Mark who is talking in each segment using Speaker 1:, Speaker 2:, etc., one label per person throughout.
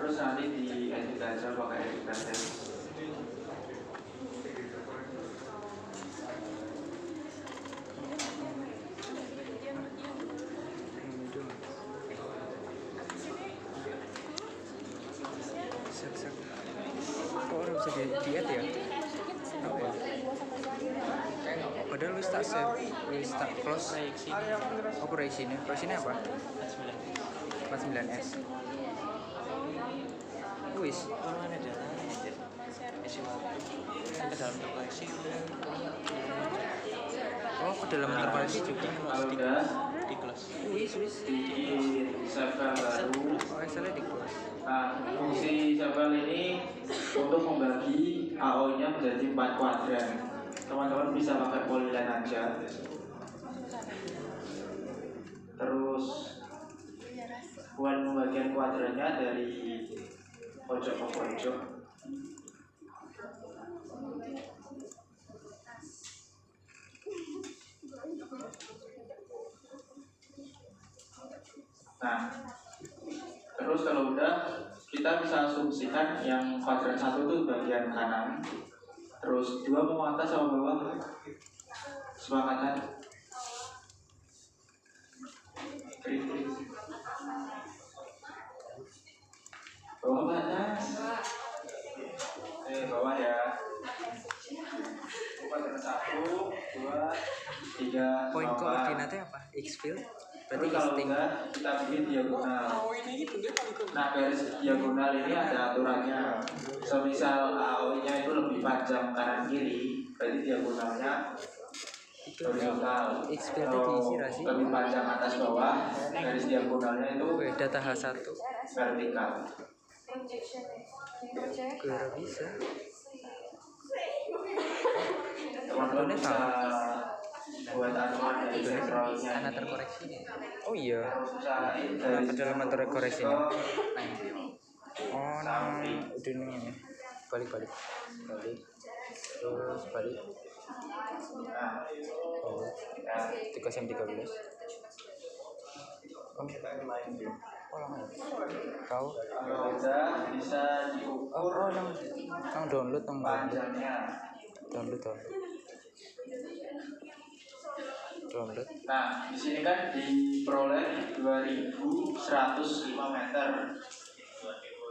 Speaker 1: terus nanti diedit aja pakai editor text.
Speaker 2: Kok orang bisa diet ya? Apa ya? Padahal lu tak save, lu tak close operasinya. Operasinya apa? 49S. Wis.
Speaker 3: Mana datanya aja. Ke dalam terkoneksi.
Speaker 2: Oh, ke dalam terkoneksi juga.
Speaker 1: Kalau udah
Speaker 3: Di kelas.
Speaker 2: Wis.
Speaker 1: di save baru.
Speaker 2: Oh, Excel di close.
Speaker 1: Nah, fungsi Shabal ini untuk membagi AO-nya menjadi 4 kuadran. Teman-teman bisa pakai polyline aja. Terus buat pembagian kuadrannya dari pojok ke pojok. Nah, terus kalau udah kita bisa asumsikan yang kuadran 1 itu bagian kanan, terus 2 mau atas sama bawah. Sepakatan? Bawah ke atas. Bawah ya. Kuadran 1, 2, 3.
Speaker 2: Poin koordinatnya apa? X field. Berarti
Speaker 1: Terus kalau
Speaker 2: listing.
Speaker 1: udah kita bikin diagonal. Nah, garis diagonal ini ada aturannya. Semisal AO-nya itu lebih panjang kanan kiri, berarti diagonalnya horizontal.
Speaker 2: X field diisi
Speaker 1: Kalau
Speaker 2: rasi.
Speaker 1: lebih panjang atas bawah, garis diagonalnya itu
Speaker 2: Data H1.
Speaker 1: vertikal.
Speaker 2: Gue bisa.
Speaker 1: Teman-teman bisa buat aturan dari background-nya
Speaker 2: Anak
Speaker 1: ini.
Speaker 2: terkoreksi. Oh iya.
Speaker 1: Terus usahain
Speaker 2: Kenapa
Speaker 1: garis
Speaker 2: dalam terkoreksi ini? Oh, nah,
Speaker 1: samping.
Speaker 2: udah nih. Balik. Terus balik.
Speaker 1: Nah,
Speaker 2: Balik.
Speaker 1: ya.
Speaker 2: 313. Oh, lama ya? Tahu?
Speaker 1: Kalau udah bisa diukur
Speaker 2: Yang download.
Speaker 1: panjangnya.
Speaker 2: Download.
Speaker 1: Nah, di sini kan diperoleh 2105 meter.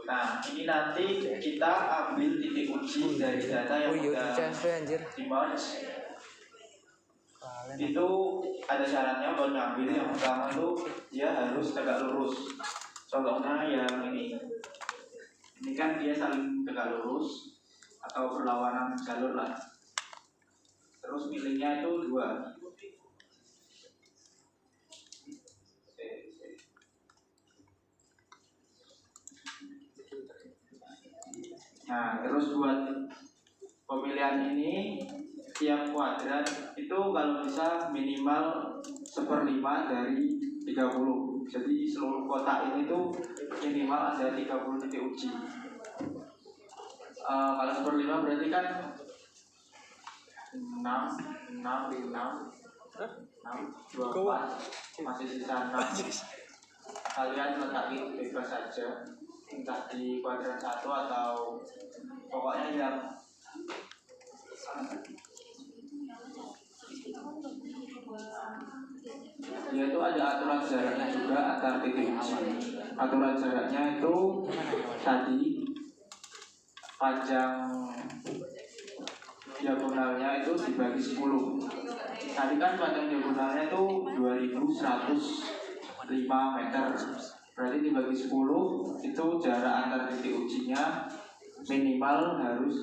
Speaker 1: Nah, ini nanti kita ambil titik uji dari data yang
Speaker 2: Oh iya,
Speaker 1: udah
Speaker 2: CSV anjir.
Speaker 1: di merge. Itu ada syaratnya buat ngambil. Yang pertama tuh dia harus tegak lurus. Contohnya yang ini. Ini kan dia saling tegak lurus atau berlawanan jalur lah. Terus milihnya itu 2. Nah, terus buat pemilihan ini tiap kuadran itu kalau bisa minimal 1/5 dari 30. Jadi seluruh kotak ini tuh minimal ada 30 titik uji. Kalau 1/5 berarti kan 6, 24, masih sisa 6. Kalian letakin bebas saja, entah di kuadran 1 atau pokoknya yang dia itu ada aturan jaraknya juga antar titik uji. Aturan jaraknya itu tadi panjang diagonalnya itu dibagi 10. Tadi kan panjang diagonalnya itu 2105 meter. Berarti dibagi 10 itu jarak antar titik ujinya minimal harus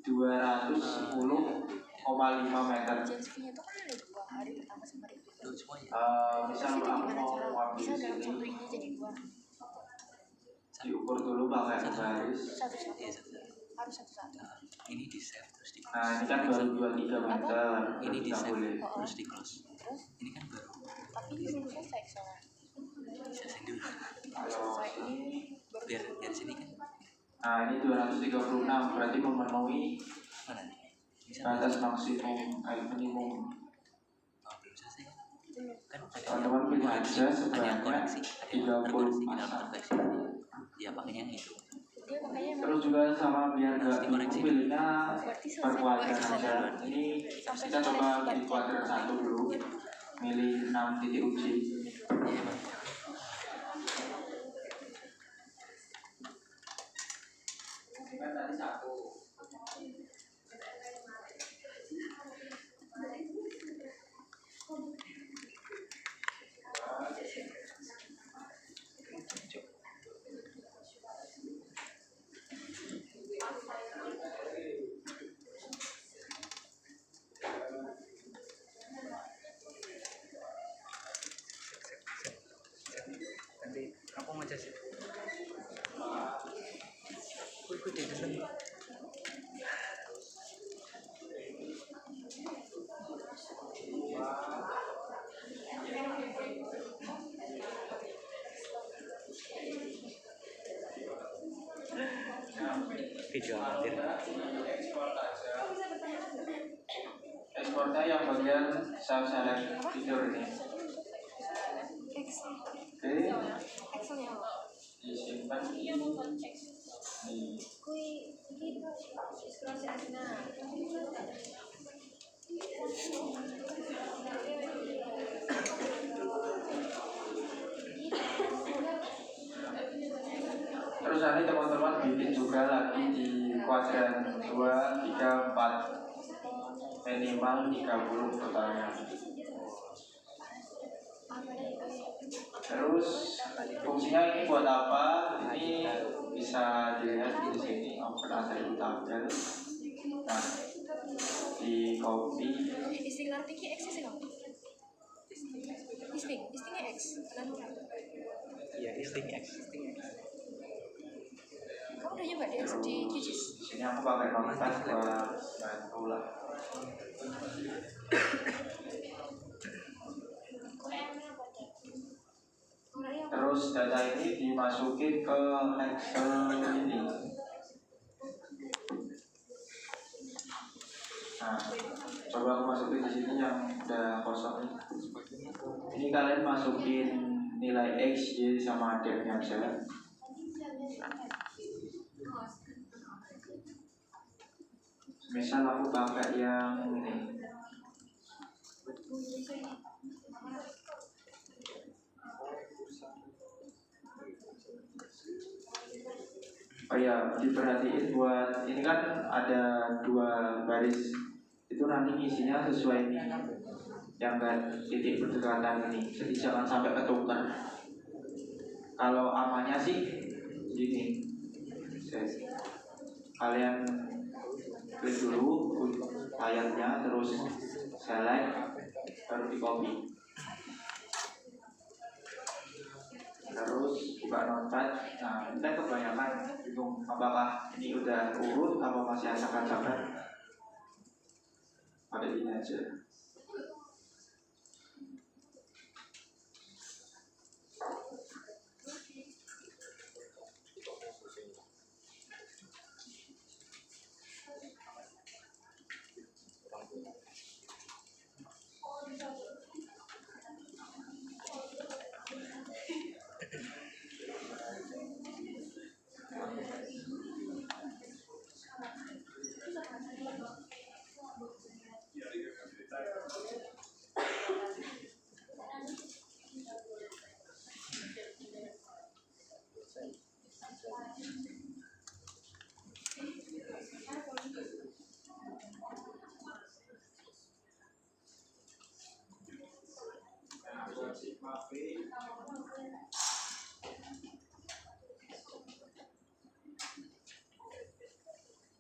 Speaker 1: 210,5 meter.
Speaker 4: JSV-nya itu kan ada 2, hari pertama sama hari kedua.
Speaker 1: Misal aku mau ambil
Speaker 4: Bisa dalam
Speaker 1: sini,
Speaker 4: satu ini jadi 2.
Speaker 1: diukur dulu pakai garis.
Speaker 4: Satu-satu.
Speaker 3: Iya, satu.
Speaker 4: Harus satu-satu.
Speaker 3: Ini di save terus di close.
Speaker 1: Nah, ini kan baru 23 meter.
Speaker 3: Ini di
Speaker 1: Nggak
Speaker 3: save
Speaker 1: boleh.
Speaker 3: terus di close.
Speaker 4: Terus,
Speaker 3: Ini kan baru.
Speaker 4: tapi ini belum selesai soalnya.
Speaker 3: Bisa save dulu.
Speaker 4: Selesai ini baru
Speaker 3: Biar sini kan.
Speaker 1: Nah, ini 236 berarti memenuhi
Speaker 3: Mana nih? Bisa
Speaker 1: batas maksimum minimum.
Speaker 3: belum selesai kan? Kan
Speaker 1: Teman-teman pilih aja
Speaker 3: ada yang
Speaker 1: sebenarnya
Speaker 3: koreksi, ada yang
Speaker 1: 30
Speaker 3: terkoreksi di dalam
Speaker 1: pasang.
Speaker 3: terkoreksi. Ya pakainya yang itu.
Speaker 4: Dia makanya emang
Speaker 1: Terus juga sama biar gak bingung pilihnya
Speaker 4: berarti
Speaker 1: per
Speaker 4: selesai
Speaker 1: kuadran
Speaker 4: dua
Speaker 1: aja. Ini kita coba di kuadran 1 dulu, milih 6 titik uji. Kan tadi 1.
Speaker 2: Nanti aku ngecas sih. Aku di dalam. Video amatir.
Speaker 1: Ekspornya yang bagian select fitur ini.
Speaker 4: Excel.
Speaker 1: Oke,
Speaker 4: Excel ya.
Speaker 1: disimpan di
Speaker 4: Kui ini inspirasi asna.
Speaker 1: terus nanti teman-teman bikin juga lagi di kuadran 2, 3, 4 minimal 30 totalnya. Terus fungsinya ini buat apa? Ini bisa dilihat di sini open atribut tabel. Nah, di copy.
Speaker 4: Istilah arti X sih kamu. Istingnya X.
Speaker 2: Iya, listing X.
Speaker 4: Kamu udah nyoba di X di QGIS?
Speaker 1: Di sini aku pakai notepad buat bantu lah. Terus data ini dimasukin ke Excel ini. Nah, coba aku masukin di sini yang udah kosong nih. Ini kalian masukin nilai X, Y sama D-nya aja. Misal aku pakai yang ini. Oh ya, diperhatiin buat ini kan ada 2 baris. Itu nanti isinya sesuai ini. Yang kan titik berdekatan ini. Jadi jangan sampai ketukar. Kalau amannya sih gini. Kalian klik dulu layarnya, terus select, baru di copy. Terus buka notepad. Nah, kita kebanyakan bingung apakah ini udah urut atau masih acak-acakan. Pada ini aja.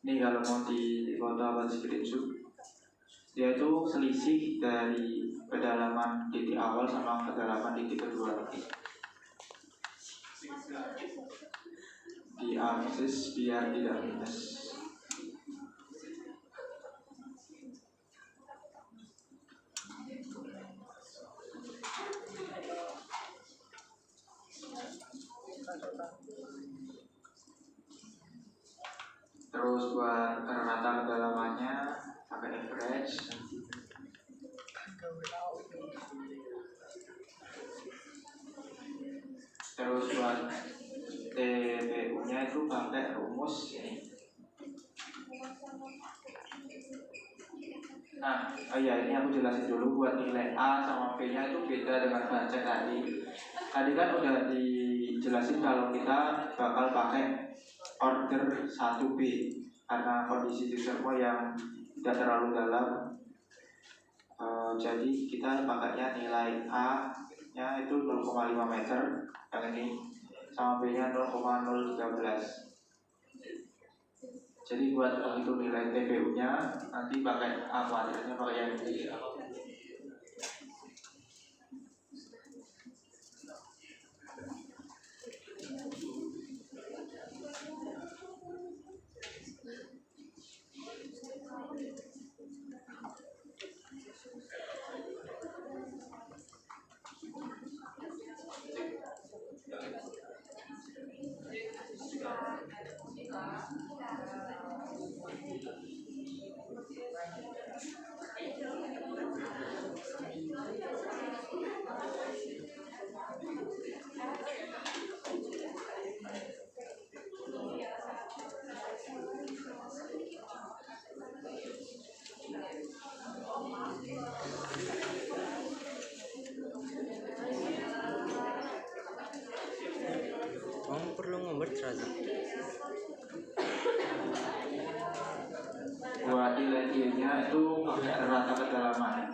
Speaker 1: Ini kalau mau di foto atau screenshot, dia itu selisih dari kedalaman titik awal sama kedalaman titik kedua. Di akses biar tidak minus. Terus buat rata kedalamannya pakai average. Terus buat TPU nya itu pakai rumus ini. Nah, oh iya, ini aku jelasin dulu buat nilai A sama B-nya itu beda dengan bancek tadi. Tadi kan udah dijelasin kalau kita bakal pakai order 1B karena kondisi sistemnya yang tidak terlalu dalam. Jadi kita pakainya nilai A-nya itu 0,5 meter, yang ini, sama B-nya 0,013. Jadi buat menghitung nilai TPU-nya nanti pakai A kuadratnya pakai yang ini.
Speaker 2: Kamu perlu ngomber terasa.
Speaker 1: Buat nilai Y-nya itu pakai rata kedalaman.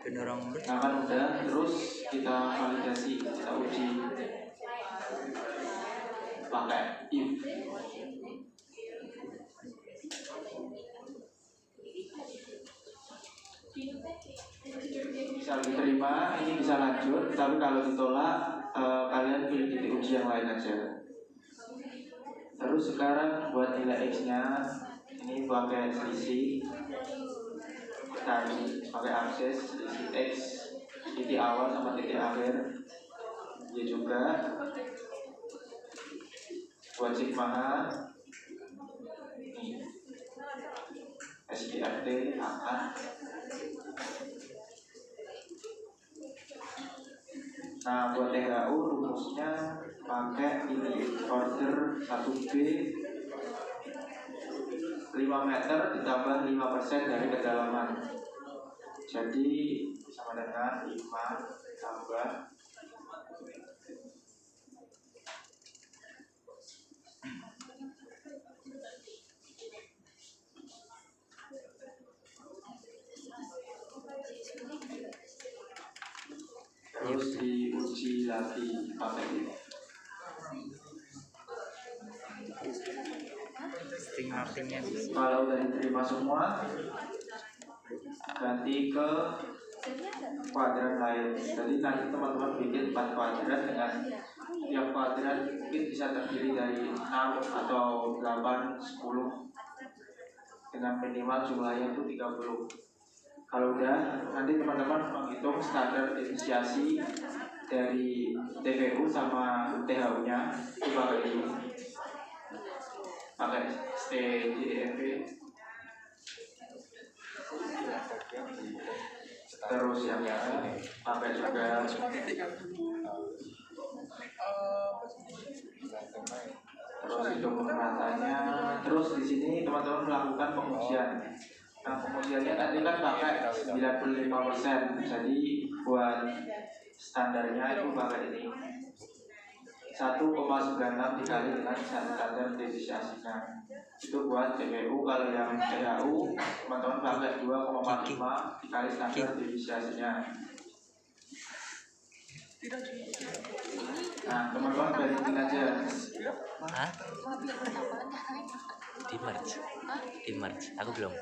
Speaker 2: Bener orang ngomber.
Speaker 1: Nah kan udah, terus kita validasi, kita uji pakai if. Bisa diterima, ini bisa lanjut, tapi kalau ditolak kalian pilih titik uji yang lain aja. Terus sekarang buat nilai X-nya ini pakai selisih tadi, pakai akses selisih X titik awal sama titik akhir. Y juga buat sigma H ini SDRT AA. Nah buat THU rumusnya pakai ini order 1B 5 meter ditambah 5% dari kedalaman. Jadi sama dengan 5 tambah terus diuji lagi pakai ini.
Speaker 2: String martingnya.
Speaker 1: Kalau udah diterima semua, ganti ke kuadrat lain. Jadi nanti teman-teman bikin 4 kuadrat dengan tiap kuadrat mungkin bisa terdiri dari 6 atau 8, 10 dengan minimal jumlahnya itu 30. Kalau udah, nanti teman-teman menghitung standar inisiasi dari TPU sama THU-nya itu pakai ini, pakai STJEV. Terus yang ini pakai juga terus hitung ratanya. Terus di sini teman-teman melakukan pengujian. Nah pengujiannya tadi kan pakai 95%. Jadi buat standarnya itu pakai ini 1,96 dikali dengan standar deviasinya. Itu buat TPU. Kalau yang THU teman-teman pakai 2,45 dikali standar deviasinya. Nah teman-teman bandingin aja.
Speaker 2: Hah? Di merge. Aku belum.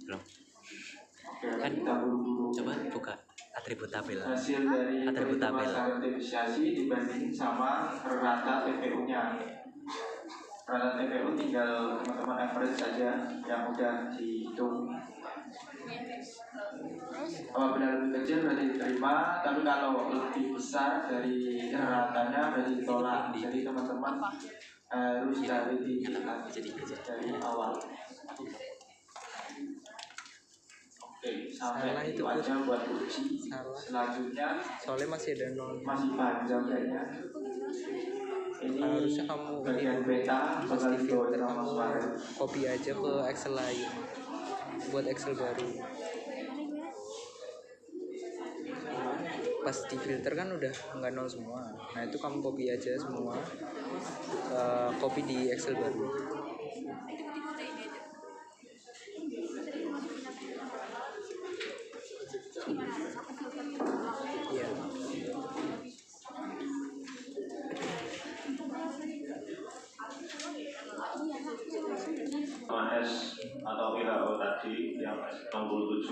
Speaker 1: Oke,
Speaker 2: Kan
Speaker 1: kita buru-buru.
Speaker 2: coba buka atribut tabel.
Speaker 1: Hasil dari
Speaker 2: Atribut tabel.
Speaker 1: perhitungan deviasi dibandingin sama rata TPU-nya. Rata TPU tinggal teman-teman average saja yang udah dihitung. Kalau benar lebih kecil berarti diterima, tapi kalau lebih besar dari ratanya berarti ditolak. Jadi teman-teman harus cari titik dari awal. Oke, sampai
Speaker 2: Salah
Speaker 1: itu
Speaker 2: itu,
Speaker 1: aja buat uji.
Speaker 2: Salah.
Speaker 1: Selanjutnya
Speaker 2: Soalnya masih ada 0.
Speaker 1: masih panjang kayaknya. Ini
Speaker 2: Harusnya kamu ini
Speaker 1: bagian
Speaker 2: dulu
Speaker 1: beta
Speaker 2: pas
Speaker 1: bakal
Speaker 2: di
Speaker 1: dibawa
Speaker 2: filter
Speaker 1: sama
Speaker 2: kamu
Speaker 1: Farel.
Speaker 2: copy aja ke Excel lain buat Excel baru. Pas di filter kan udah nggak nol semua, nah itu kamu copy aja semua, copy di Excel baru. Iya.
Speaker 5: S atau WHO tadi yang S67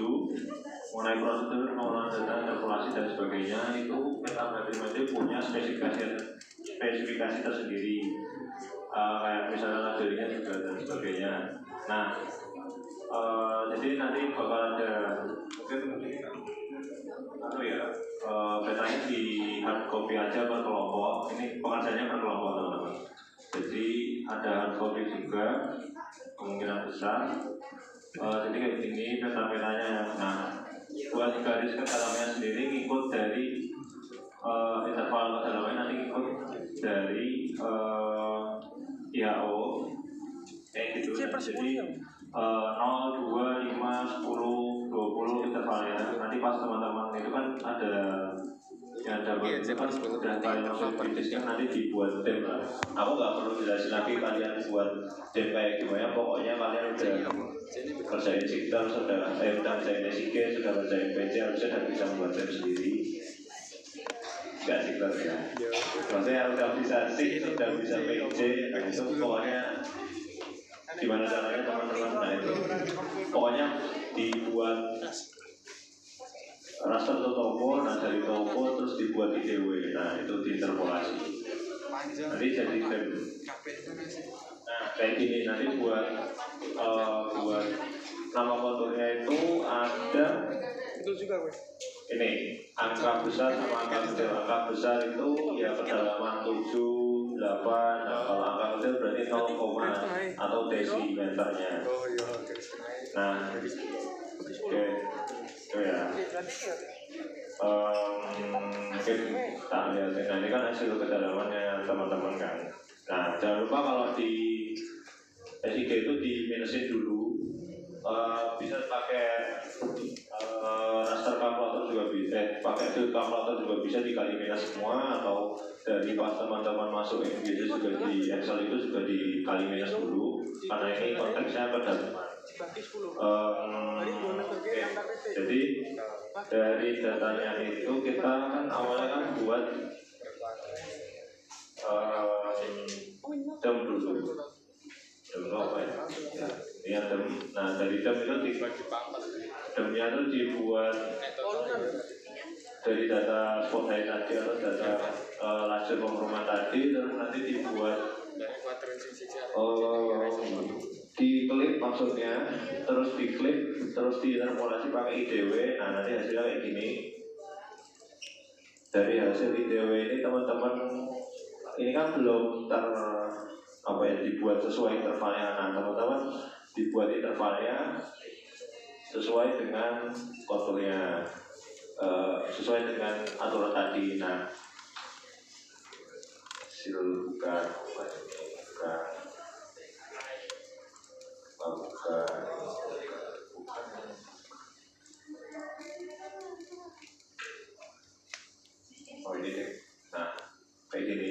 Speaker 5: mengenai prosedur pengelolaan data interpolasi dan sebagainya, itu kita berarti punya spesifikasi tersendiri, kayak misalnya labelingnya juga dan sebagainya. Nah, jadi nanti bakal ada mungkin petanya di hard copy aja per kelompok. Ini pengerjaannya per kelompok, teman-teman. Jadi ada hard copy juga kemungkinan besar. Jadi kayak gini peta-petanya. Nah, buat garis kedalamannya sendiri ngikut dari interval kedalamannya nanti ngikut dari IHO kayak gitu. Jadi 0, 2, 5, 10, 20 intervalnya. Nanti pas teman-teman itu kan ada yang dapat itu kan udah kalian masuk bisnisnya, nanti dibuat dem lah. Aku nggak perlu jelasin lagi kalian buat dem kayak gimana. Pokoknya kalian udah kerjain signal, sudah kerjain SIG, sudah kerjain PC, harusnya dan bisa membuat dem sendiri. Nggak signal ya. Maksudnya udah bisa SIG, sudah bisa PC, nah itu pokoknya gimana caranya teman-teman. Nah itu pokoknya dibuat raster atau topo, nah dari topo terus dibuat IDW, nah itu diinterpolasi, nanti jadi dem. Nah kayak gini nanti buat nama konturnya itu ada ini angka besar sama angka kecil. Angka besar itu ya kedalaman 7, 8. Nah kalau angka kecil berarti 0, atau desimeternya. Nah oke. Ya, mungkin tak lihat. Nah ini kan hasil kedalamannya teman-teman kan. Nah jangan lupa kalau di SIG itu diminusin dulu. Bisa pakai raster kalkulator juga bisa, pakai field kalkulator juga bisa dikali minus semua, atau dari pas teman-teman masuk Inggris juga di Excel itu juga dikali minus dulu, karena ini konteksnya kedalaman. Jadi dari datanya itu kita kan awalnya kan buat dem dulu. Dem apa ya? Iya dem. Nah dari dem itu demnya itu dibuat dari data spotlight tadi atau data laser pemrograman tadi, terus nanti dibuat diklik maksudnya, terus diklik, terus diinterpolasi pakai IDW. Nah nanti hasilnya kayak gini. Dari hasil IDW ini teman-teman, ini kan belum dibuat sesuai intervalnya. Nah teman-teman dibuat intervalnya sesuai dengan konturnya, sesuai dengan aturan tadi. Nah hasil bukan. Oh ini deh. Nah kayak gini.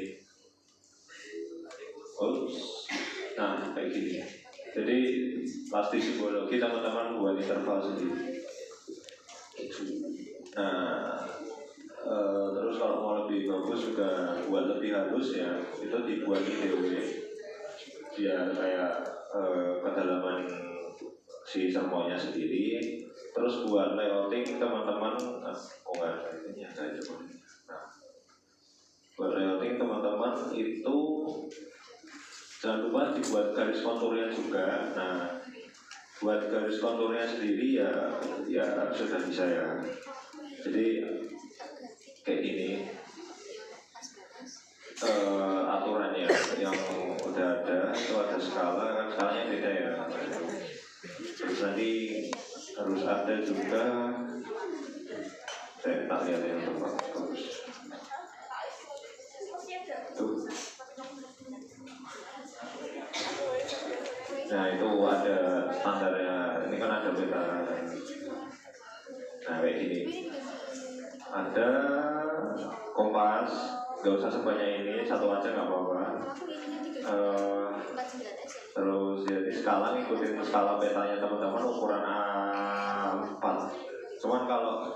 Speaker 5: Nah kayak gini. Jadi pasti psikologi teman-teman buat interval sendiri. Nah terus kalau mau lebih bagus juga buat lebih halus ya, itu dibuat IDW biar kayak kedalaman si servonya sendiri. Terus buat layouting teman-teman, nah buat layouting teman-teman itu jangan lupa dibuat garis konturnya juga. Nah buat garis konturnya sendiri ya sudah bisa ya. Jadi kayak gini aturannya yang udah ada, itu ada skala, kan skalanya beda ya. Terus nanti harus ada juga, saya tak lihat yang bagus tuh. Nah itu ada standarnya, ini kan ada beta. Nah kayak gini, ada kompas, gak usah sebanyak ini, satu aja nggak apa-apa. Terus ya di skala ngikutin skala petanya teman-teman ukuran A4. Cuman kalau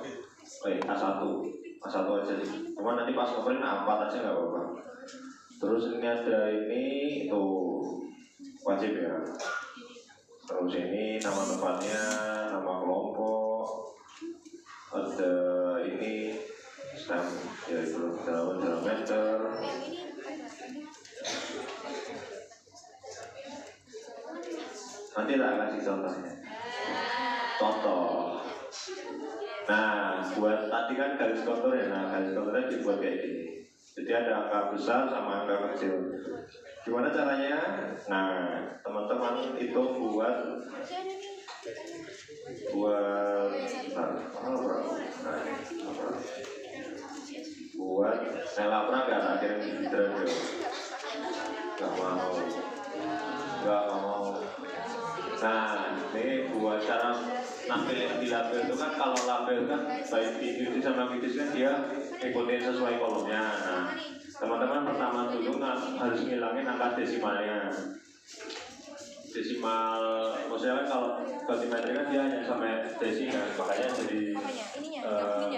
Speaker 5: A1 aja sih. Cuman nanti pas ngobrolin A4 aja nggak apa-apa. Terus ini ada ini itu wajib ya. Terus ini nama tempatnya, nama kelompok, ada ini stem ya itu dalam meter. Nanti tak kasih contohnya. Contoh. Nah, buat tadi kan garis kontur ya. Nah, garis konturnya dibuat kayak gini. Jadi ada angka besar sama angka kecil. Gimana caranya? Nah, teman-teman itu buat Nelapra nggak tak kirim di radio. Nggak mau. Nah, ini buat cara nampilin di label itu kan, kalau label kan baik di QGIS sama QGIS kan dia ikutin sesuai kolomnya. Nah, teman-teman pertama dulu harus ngilangin angka desimalnya. Desimal, maksudnya kan kalau batimetri kan dia hanya sampai desi kan, makanya jadi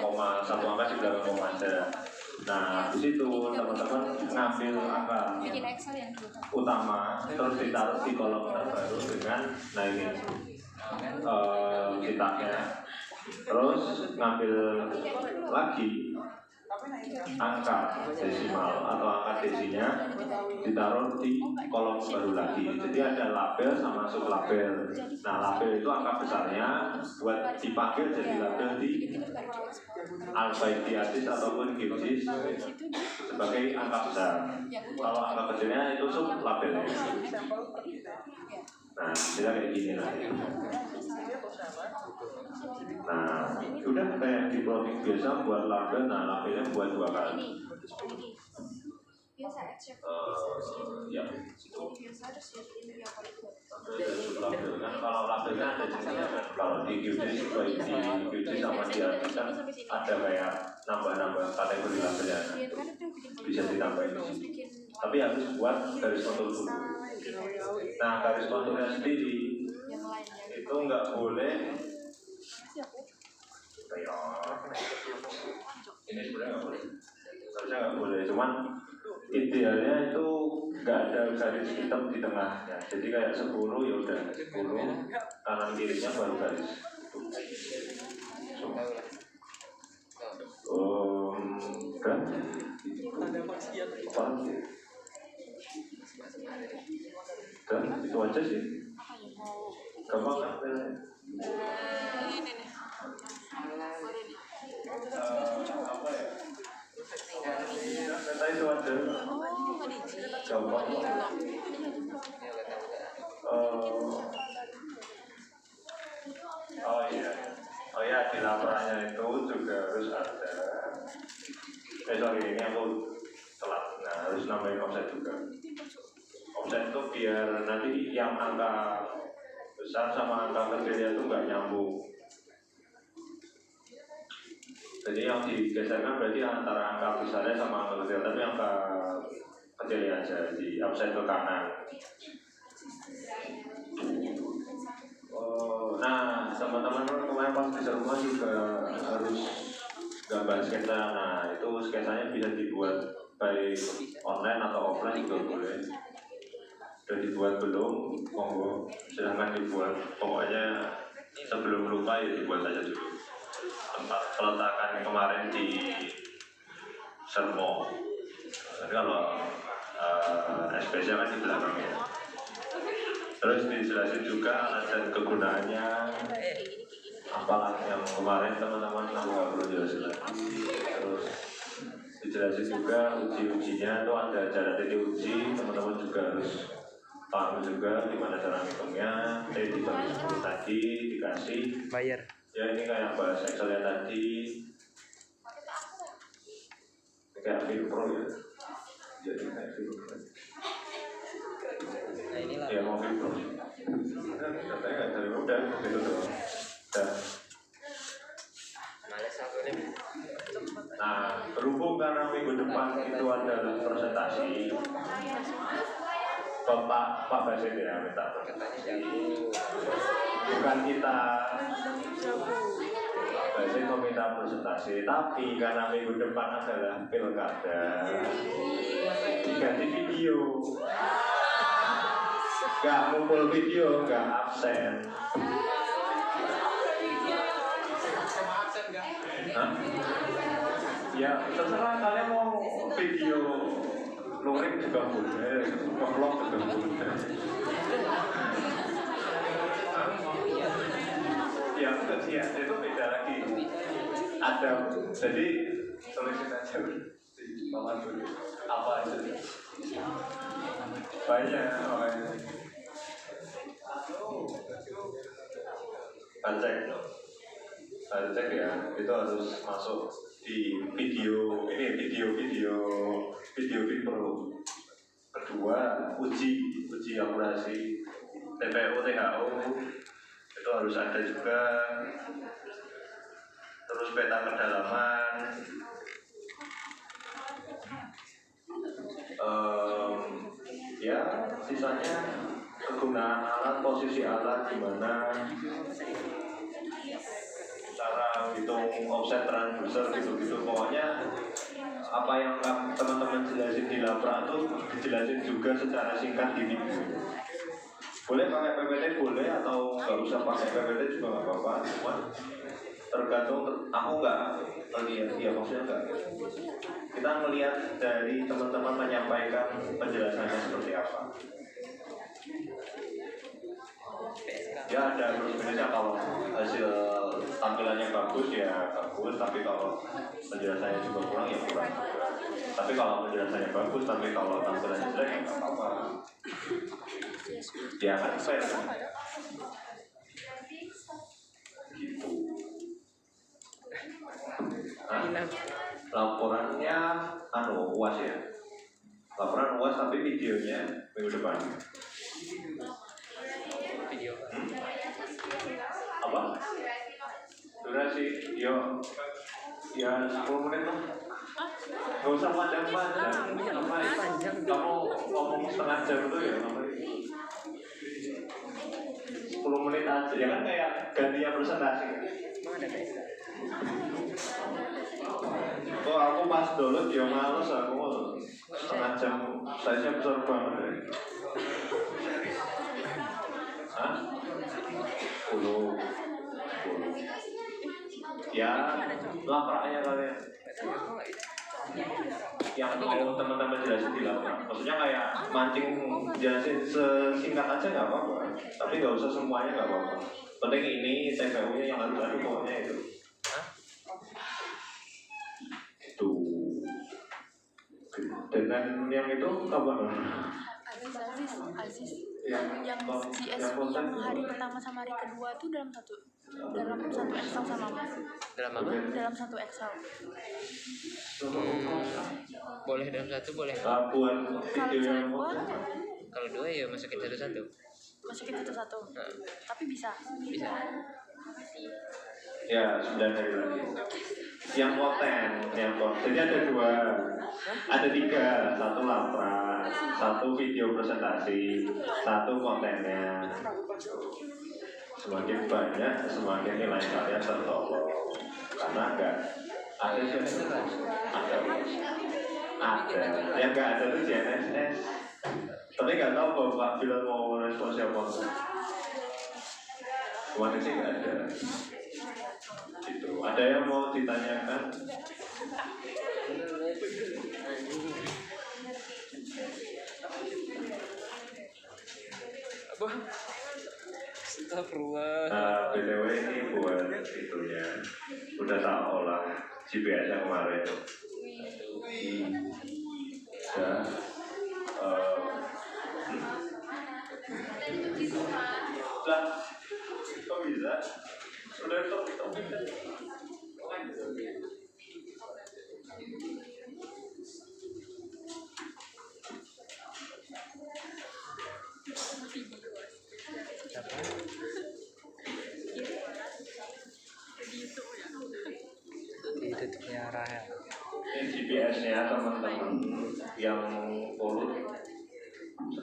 Speaker 5: koma, satu angka di belakang koma aja. Nah, di situ teman-teman ngambil angka utama terus ditaruh di kolom terbaru dengan ini cetaknya. Terus ngambil lagi angka desimal atau angka desinya ditaruh di kolom baru lagi. Jadi ada label sama sublabel. Nah, label itu angka besarnya buat dipanggil jadi label di alfabetiatis ataupun QGIS sebagai angka besar. Kalau angka kecilnya itu sublabelnya. Nah, kita kayak gini nanti. Nah, udah kayak di plotting biasa buat label. Nah, labelnya buat 2 kali. Ya, label kan kalau labelnya ada jenisnya kan. Kalau di QGIS baik di QGIS sama di ArcGIS kan ada kayak nambah-nambah kategori labelnya. Bisa ditambahin. Tapi harus buat garis kontur dulu. Nah, garis konturnya sendiri itu nggak boleh. Ini sebenarnya nggak boleh. Harusnya nggak boleh. Cuman idealnya itu nggak ada garis hitam di tengahnya. Jadi kayak 10 ya udah 10, kanan kirinya baru garis. Kan? Dan itu aja sih. Gampang kan? Apa ya? Data itu aja. Gampang. Oh iya, di laporannya itu juga harus ada. Sorry, ini aku telat. Nah, harus nambahin offset juga. Offset itu biar nanti yang angka besar sama angka kecilnya itu nggak nyambung. Jadi yang digeserkan berarti antara angka besarnya sama angka kecil, tapi angka kecilnya aja di offset ke kanan. Nah, teman-teman kemarin pas di rumah juga harus gambar sketsa. Nah, itu sketsanya bisa dibuat baik online atau offline juga boleh. Sudah dibuat belum? Monggo, silahkan dibuat. Pokoknya sebelum lupa ya dibuat aja dulu. Tempat peletakan kemarin di Sermo. Jadi kalau SPC kan di belakangnya. Terus dijelasin juga alat dan kegunaannya. Apalah yang kemarin teman-teman nggak perlu jelasin lagi. Terus dijelasin juga uji-ujinya itu ada cara titik uji, teman-teman juga harus paham juga gimana cara ngitungnya. Di jam 10 tadi dikasih
Speaker 2: bayar.
Speaker 5: Ya ini kayak bahas Excel yang tadi, kayak film pro ya. Jadi kayak film pro.
Speaker 2: Nah inilah.
Speaker 5: Ya mau film pro. Datanya nggak dari udah gitu doang. Udah.
Speaker 2: Males aku nih.
Speaker 5: Nah, berhubung karena minggu depan itu adalah presentasi, Pak Basit ya minta presentasi. Bukan kita, Pak Basit meminta presentasi, tapi karena minggu depan adalah pilkada, diganti video. Gak ngumpul video, gak absen. Hah? Ya terserah kalian mau video luring juga boleh, vlog juga boleh. Ya enggak sih ya, itu beda lagi. Ada, jadi tulisin aja di bawah dulu apa aja. Banyak orangnya. Cek ya, itu harus masuk di video pro. Kedua, uji akurasi TPU THU itu harus ada juga. Terus peta kedalaman, ya sisanya kegunaan alat, posisi alat gimana, cara hitung offset transducer gitu-gitu. Pokoknya apa yang teman-teman jelasin di lapra itu dijelasin juga secara singkat di video. Boleh pakai PPT boleh, atau nggak usah pakai PPT juga nggak apa-apa. Cuma tergantung, aku nggak melihat, ya maksudnya nggak. Kita melihat dari teman-teman menyampaikan penjelasannya seperti apa. Ya ada plus-minusnya, kalau hasil tampilannya bagus ya bagus, tapi kalau penjelasannya juga kurang ya kurang. Tapi kalau penjelasannya bagus tapi kalau tampilannya jelek ya nggak apa-apa. Ya kan fair kan? Gitu. Nah, laporannya UAS ya. Laporan UAS tapi videonya minggu depan.
Speaker 2: Video.
Speaker 5: Apa? Durasi, ya 10 menit lah. Gak usah panjang-panjang. Kamu ngomong setengah jam itu ya ngapain? 10 menit aja. Ya kan kayak gantian presentasi.
Speaker 2: Emang ada PSK?
Speaker 5: Kok aku pas download ya males, aku setengah jam size-nya besar banget ya. Hah? 10. Ya, lapraknya kalian. Yang mau teman-teman jelasin di laprak. Maksudnya kayak mancing jelasin sesingkat aja nggak apa-apa. Tapi nggak usah semuanya, nggak apa-apa. Penting ini TPU-nya yang lalu-lalu pokoknya itu. Itu. Dengan yang itu apa?
Speaker 4: Aziz
Speaker 5: Yang
Speaker 4: CSV yang hari pertama sama hari kedua tuh dalam satu Excel sama Mas.
Speaker 2: Dalam apa?
Speaker 4: Dalam satu Excel.
Speaker 2: Boleh dalam satu, boleh.
Speaker 5: Buat
Speaker 4: Kalau
Speaker 5: video yang
Speaker 4: dua
Speaker 2: Kalau dua ya masukin satu-satu.
Speaker 4: masukin satu-satu. Tapi bisa.
Speaker 2: Bisa.
Speaker 5: ya 9 hari lagi. Yang konten. Jadi ada 2, ada 3, 1 lapra, 1 video presentasi, 1 kontennya. Semakin banyak, semakin nilai kalian tertolong. Karena enggak ada yang enggak ada itu JNSS. Tapi nggak tahu Bapak bilang mau respon siapa. Kemarin sih nggak ada. Gitu. Ada yang mau ditanyakan?
Speaker 2: Apa? Astagfirullah.
Speaker 5: BTW ini buat itunya. Udah tak olah GPS-nya kemarin. Ya. Lah, kok bisa? Udah top.
Speaker 2: Apa?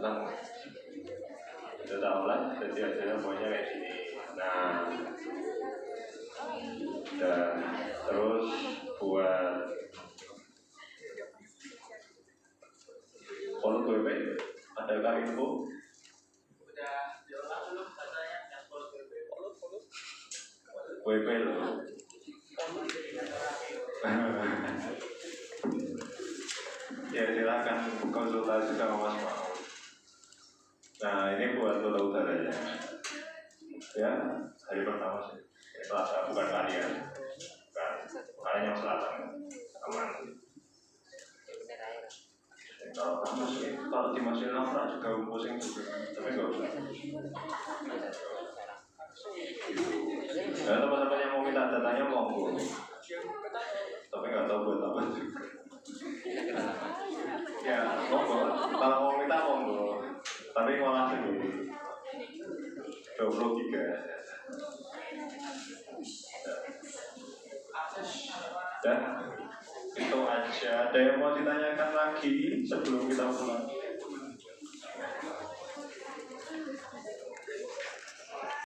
Speaker 5: kan udah tau lah, jadi hasilnya pokoknya kayak gini. Nah, dan terus buat follow WP ada info. WP loh. Ya silakan konsultasi sama Mas Mau. Nah ini buat Pulau Utara ya. Ya hari pertama sih. Selasa bukan kalian. Bukan kalian yang selatan. Aman. Kalau di Masjid Nafra juga pusing juga. Tapi nggak usah. Ya teman-teman yang mau minta datanya monggo. Tapi nggak tahu buat apa juga. Ya monggo. Kalau mau minta monggo. Tapi ngolah sendiri. 20 giga. Dan itu aja. Ada yang mau ditanyakan lagi sebelum kita pulang?